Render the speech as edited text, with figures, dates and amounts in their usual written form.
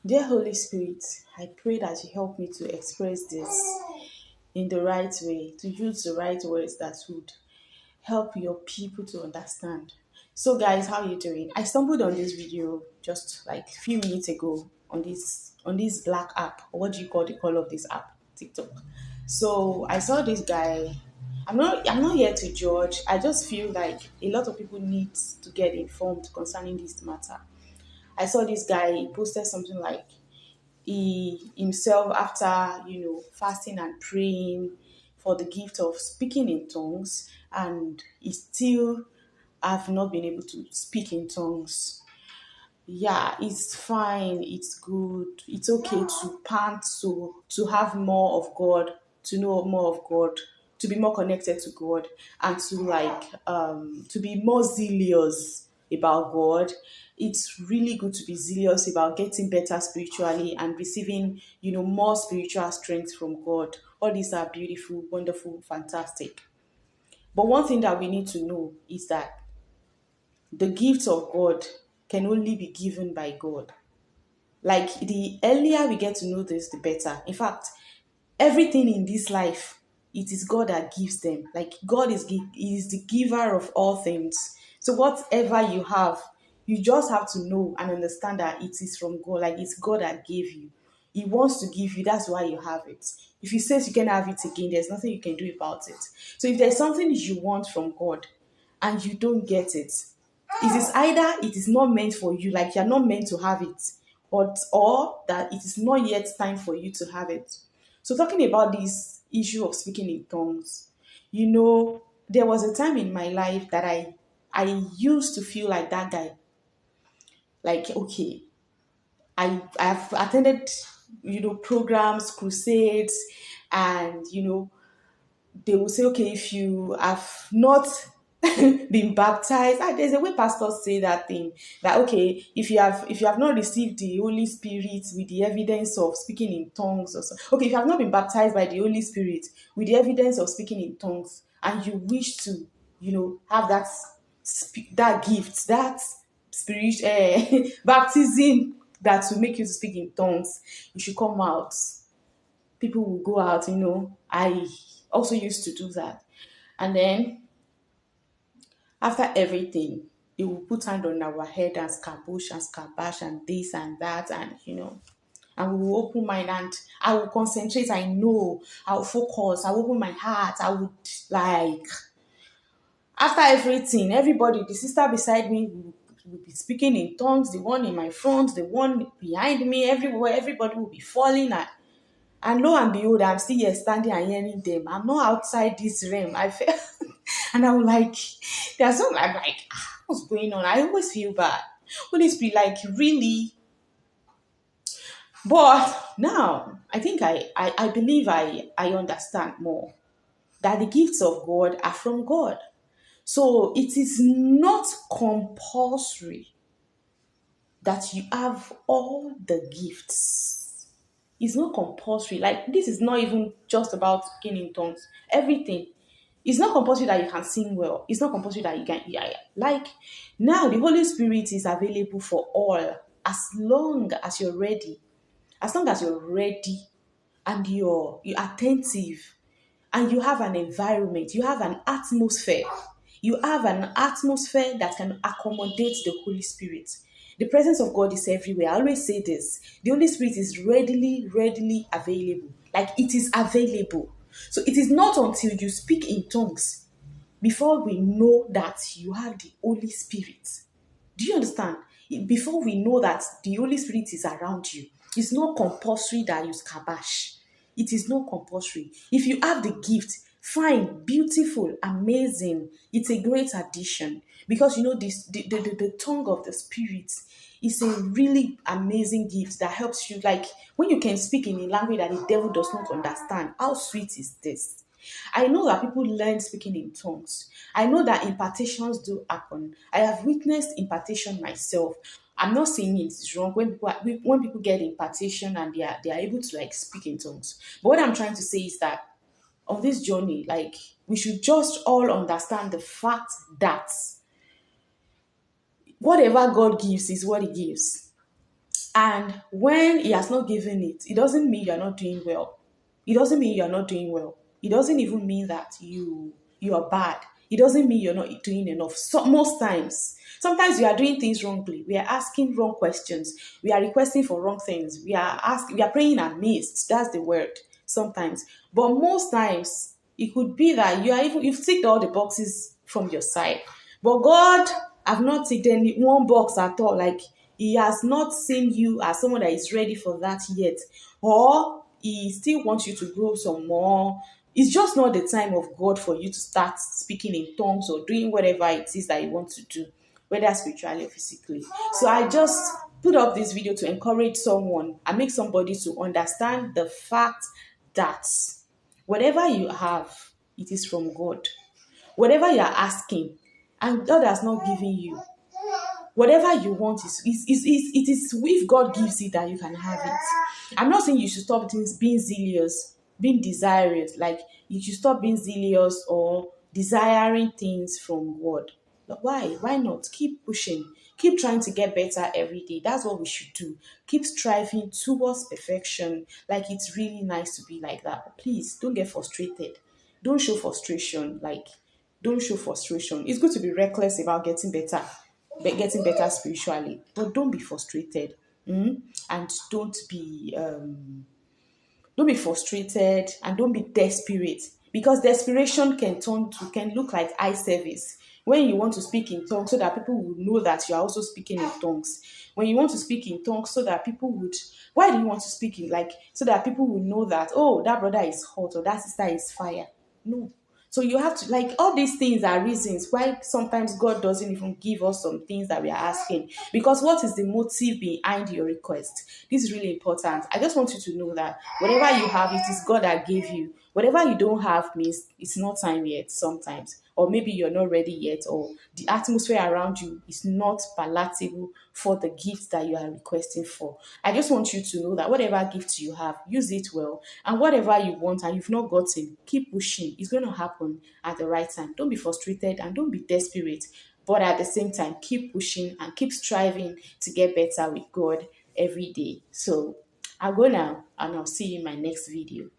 Dear Holy Spirit, I pray that you help me to express this in the right way, to use the right words that would help your people to understand. So guys, how are you doing? I stumbled on this video just like a few minutes ago on this black app. What do you call the call of this app? TikTok. So I saw this guy. I'm not here to judge. I just feel like a lot of people need to get informed concerning this matter. I saw this guy, he posted something like he himself after fasting and praying for the gift of speaking in tongues, and he still have not been able to speak in tongues. Yeah, it's fine, it's good, it's okay to pant, to have more of God, to know more of God, to be more connected to God, and to to be more zealous about God. It's really good to be zealous about getting better spiritually and receiving more spiritual strength from God. All these are beautiful, wonderful, fantastic. But one thing that we need to know is that the gifts of God can only be given by God. Like, the earlier we get to know this, the better. In fact, everything in this life, it is God that gives them. Like, God is the giver of all things. So whatever you have, you just have to know and understand that it is from God. Like, it's God that gave you. He wants to give you. That's why you have it. If he says you can have it again, there's nothing you can do about it. So if there's something you want from God and you don't get it, it is either it is not meant for you, like you're not meant to have it, or that it is not yet time for you to have it. So talking about this issue of speaking in tongues, there was a time in my life that I used to feel like that guy. Like, okay, I've attended programs, crusades, and they will say, okay, if you have not been baptized, there's a way pastors say that thing, that okay, if you have not received the Holy Spirit with the evidence of speaking in tongues, or so, okay, if you have not been baptized by the Holy Spirit with the evidence of speaking in tongues, and you wish to have that gift, that spirit baptism that will make you to speak in tongues, you should come out. People will go out. I also used to do that. And then after everything, he will put hand on our head and scabush and scabash and this and that, and we will open mind, and I will concentrate. I know I will focus. I will open my heart. I would, like, after everything, everybody, the sister beside me will be speaking in tongues, the one in my front, the one behind me, everywhere, everybody will be falling. And lo and behold, I'm still here standing and hearing them. I'm not outside this realm. I feel, and I'm like, there's something I'm like, what's going on? I always feel bad. Holy Spirit, like, really? But now, I think I believe I understand more that the gifts of God are from God. So it is not compulsory that you have all the gifts. It's not compulsory. Like, this is not even just about speaking in tongues. Everything. It's not compulsory that you can sing well. It's not compulsory that you can. Yeah, yeah. Like, now the Holy Spirit is available for all, as long as you're ready. As long as you're ready and you're attentive, and you have an environment, you have an atmosphere. You have an atmosphere that can accommodate the Holy Spirit. The presence of God is everywhere. I always say this. The Holy Spirit is readily available. Like, it is available. So it is not until you speak in tongues before we know that you have the Holy Spirit. Do you understand? Before we know that the Holy Spirit is around you, it's not compulsory that you scabash. It is not compulsory. If you have the gift, fine, beautiful, amazing. It's a great addition, because the tongue of the Spirit is a really amazing gift that helps you. Like, when you can speak in a language that the devil does not understand, how sweet is this? I know that people learn speaking in tongues. I know that impartations do happen. I have witnessed impartation myself. I'm not saying it's wrong when people get impartation and they are able to, like, speak in tongues. But what I'm trying to say is that on this journey, like, we should just all understand the fact that whatever God gives is what He gives. And when he has not given it, it doesn't mean you're not doing well. It doesn't mean you're not doing well. It doesn't even mean that you are bad. It doesn't mean you're not doing enough. So most times, sometimes we are doing things wrongly. We are asking wrong questions. We are requesting for wrong things. We are praying amiss. That's the word. Sometimes, but most times it could be that you've ticked all the boxes from your side, but God have not ticked any one box at all. Like he has not seen you as someone that is ready for that yet, or he still wants you to grow some more. It's just not the time of God for you to start speaking in tongues or doing whatever it is that you want to do, whether spiritually or physically. So I just put up this video to encourage someone and make somebody to understand the fact that whatever you have, it is from God. Whatever you are asking, and God has not given you, whatever you want it is if God gives it that you can have it. I'm not saying you should stop being zealous, being desirous, like you should stop being zealous or desiring things from God. But why not keep pushing, keep trying to get better every day? That's what we should do. Keep striving towards perfection. Like it's really nice to be like that, but please don't get frustrated. Don't show frustration. Like don't show frustration. It's good to be reckless about getting better spiritually, but don't be frustrated. And don't be frustrated, and don't be desperate, because desperation can look like eye service. When you want to speak in tongues so that people will know that you are also speaking in tongues, when you want to speak in tongues so that people would, why do you want to speak in, like, so that people will know that, oh, that brother is hot or that sister is fire? No. So you have to, like, all these things are reasons why sometimes God doesn't even give us some things that we are asking. Because what is the motive behind your request? This is really important. I just want you to know that whatever you have, it is God that gave you. Whatever you don't have means it's not time yet sometimes. Or maybe you're not ready yet, or the atmosphere around you is not palatable for the gift that you are requesting for. I just want you to know that whatever gift you have, use it well. And whatever you want and you've not gotten, keep pushing. It's going to happen at the right time. Don't be frustrated and don't be desperate. But at the same time, keep pushing and keep striving to get better with God every day. So I'll go now and I'll see you in my next video.